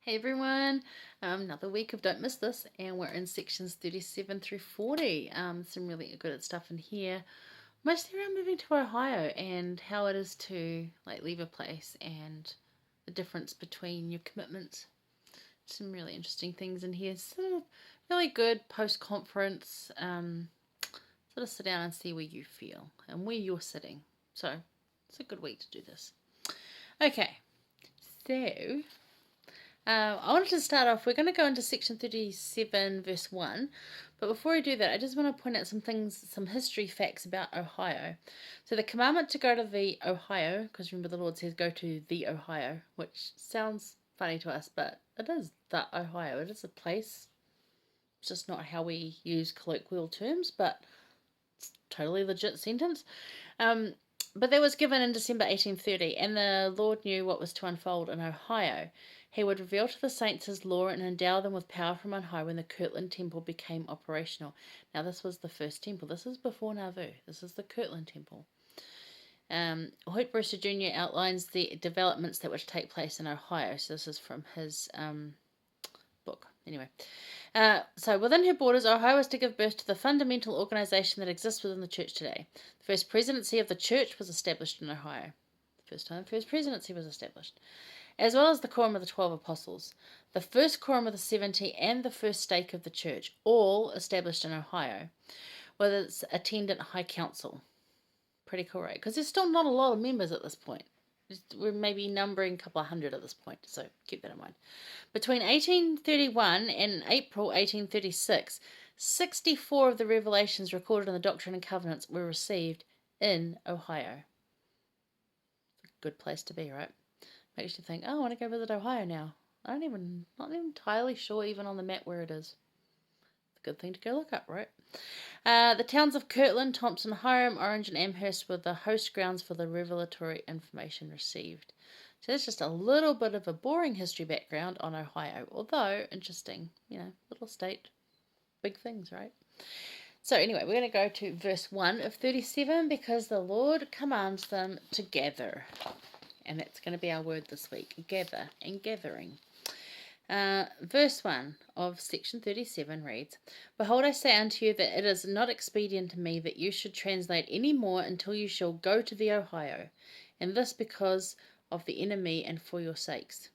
Hey everyone, another week of Don't Miss This, and we're in sections 37 through 40. Some really good stuff in here, mostly around moving to Ohio and how it is to leave a place and the difference between your commitments. Some really interesting things in here. Sort of really good post-conference. Sort of sit down and see where you feel and where you're sitting. So it's a good week to do this. Okay, so. I wanted to start off, we're going to go into section 37, verse 1. But before I do that, I just want to point out some history facts about Ohio. So the commandment to go to the Ohio, because remember the Lord says go to the Ohio, which sounds funny to us, but it is the Ohio. It is a place. It's just not how we use colloquial terms, but it's a totally legit sentence. But that was given in December 1830, and the Lord knew what was to unfold in Ohio. He would reveal to the saints his law and endow them with power from on high when the Kirtland Temple became operational. Now, this was the first temple. This is before Nauvoo. This is the Kirtland Temple. Hoyt Brewster Jr. outlines the developments that were to take place in Ohio. So this is from his book. Anyway. So within her borders, Ohio was to give birth to the fundamental organization that exists within the church today. The first presidency of the church was established in Ohio. The first presidency was established, as well as the quorum of the 12 apostles, the first quorum of the 70, and the first stake of the church, all established in Ohio, with its attendant high council. Pretty cool, right? Because there's still not a lot of members at this point. We're maybe numbering a couple of hundred at this point, so keep that in mind. Between 1831 and April 1836, 64 of the revelations recorded in the Doctrine and Covenants were received in Ohio. Good place to be, right? Makes you think, oh, I want to go visit Ohio now. Not even entirely sure even on the map where it is. It's a good thing to go look up, right? The towns of Kirtland, Thompson, Hiram, Orange, and Amherst were the host grounds for the revelatory information received. So that's just a little bit of a boring history background on Ohio, although interesting, little state, big things, right? So anyway, we're going to go to verse 1 of 37 because the Lord commands them to gather. And that's going to be our word this week, gather and gathering. Verse 1 of section 37 reads, Behold, I say unto you that it is not expedient to me that you should translate any more until you shall go to the Ohio, and this because of the enemy and for your sakes.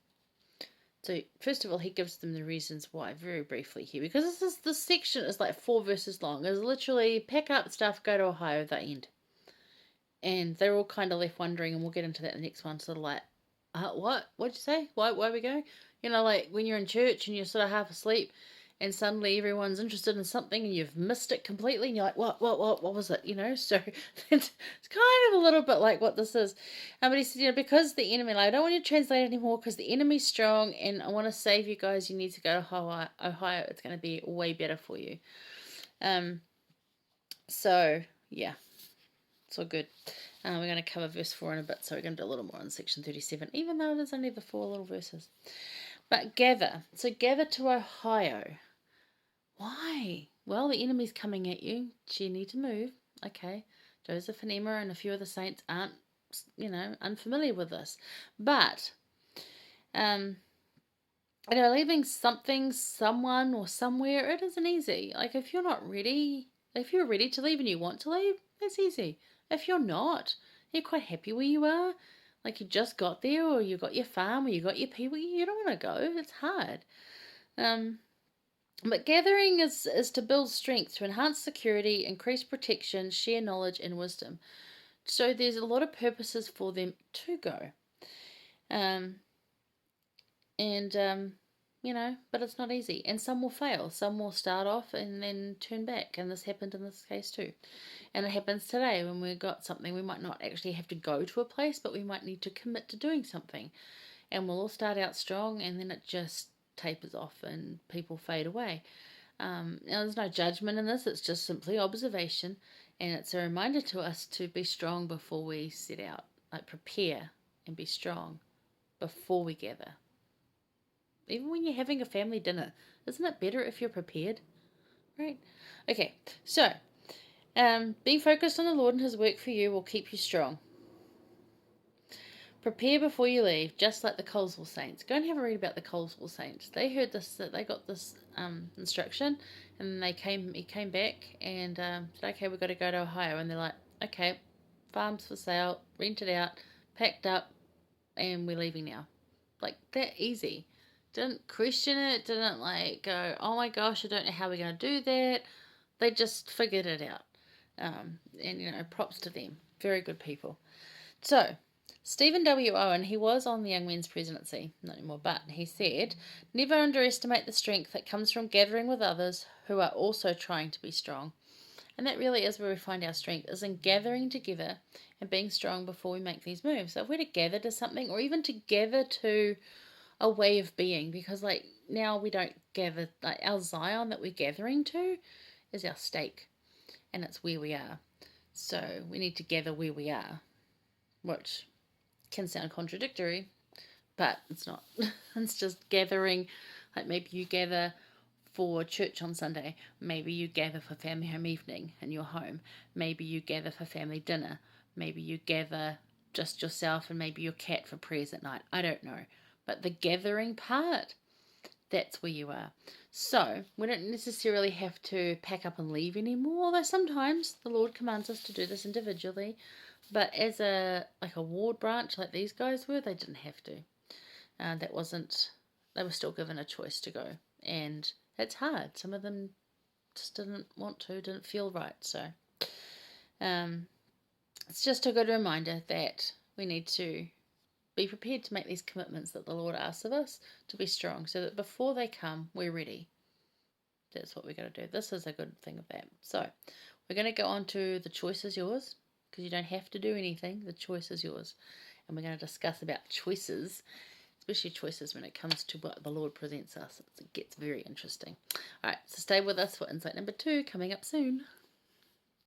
So first of all, he gives them the reasons why very briefly here, because this section is like 4 verses long. It's literally pack up stuff, go to Ohio, the end. And they're all kind of left wondering, and we'll get into that in the next one, sort of like, what? What'd you say? Why are we going? Like when you're in church and you're sort of half asleep and suddenly everyone's interested in something and you've missed it completely and you're like, what was it? So it's kind of a little bit like what this is. But he said, because the enemy, I don't want you to translate it anymore because the enemy's strong and I want to save you guys. You need to go to Ohio. It's going to be way better for you. So, yeah. It's all good. We're going to cover verse 4 in a bit, so we're going to do a little more on section 37, even though it is only the 4 little verses. But gather. So gather to Ohio. Why? Well, the enemy's coming at you. So you need to move. Okay. Joseph and Emma and a few of the saints aren't, unfamiliar with this. But, leaving something, someone, or somewhere, it isn't easy. Like, if you're ready to leave and you want to leave, that's easy. If you're not, you're quite happy where you are, like you just got there, or you got your farm, or you got your people, you don't want to go. It's hard. But gathering is to build strength, to enhance security, increase protection, share knowledge and wisdom. So there's a lot of purposes for them to go. But it's not easy. And some will fail. Some will start off and then turn back. And this happened in this case too. And it happens today when we've got something. We might not actually have to go to a place, but we might need to commit to doing something. And we'll all start out strong and then it just tapers off and people fade away. Now, there's no judgment in this. It's just simply observation. And it's a reminder to us to be strong before we set out. Like prepare and be strong before we gather. Even when you're having a family dinner, isn't it better if you're prepared? Right? Okay, so being focused on the Lord and His work for you will keep you strong. Prepare before you leave, just like the Colesville Saints. Go and have a read about the Colesville Saints. They heard this, that they got this instruction, and he came back and said, okay, we've got to go to Ohio. And they're like, okay, farm's for sale, rent it out, packed up, and we're leaving now. Like, that easy. Didn't question it, didn't like go, oh my gosh, I don't know how we're going to do that. They just figured it out. And, props to them. Very good people. So, Stephen W. Owen, he was on the Young Men's presidency, not anymore, but he said, never underestimate the strength that comes from gathering with others who are also trying to be strong. And that really is where we find our strength, is in gathering together and being strong before we make these moves. So if we're to gather to something, or even to gather to a way of being, because like now we don't gather, like our Zion that we're gathering to is our stake, and it's where we are. So we need to gather where we are, which can sound contradictory, but it's not. It's just gathering. Like maybe you gather for church on Sunday, maybe you gather for family home evening in your home, maybe you gather for family dinner, maybe you gather just yourself and maybe your cat for prayers at night. I don't know, but the gathering part, that's where you are. So we don't necessarily have to pack up and leave anymore, although sometimes the Lord commands us to do this individually. But as a ward branch like these guys were, they didn't have to. They were still given a choice to go. And it's hard. Some of them just didn't want to, didn't feel right. So it's just a good reminder that we need to be prepared to make these commitments that the Lord asks of us, to be strong, so that before they come, we're ready. That's what we're going to do. This is a good thing of that. So we're going to go on to the choice is yours, because you don't have to do anything. The choice is yours. And we're going to discuss about choices, especially choices when it comes to what the Lord presents us. It gets very interesting. All right, so stay with us for insight number 2 coming up soon.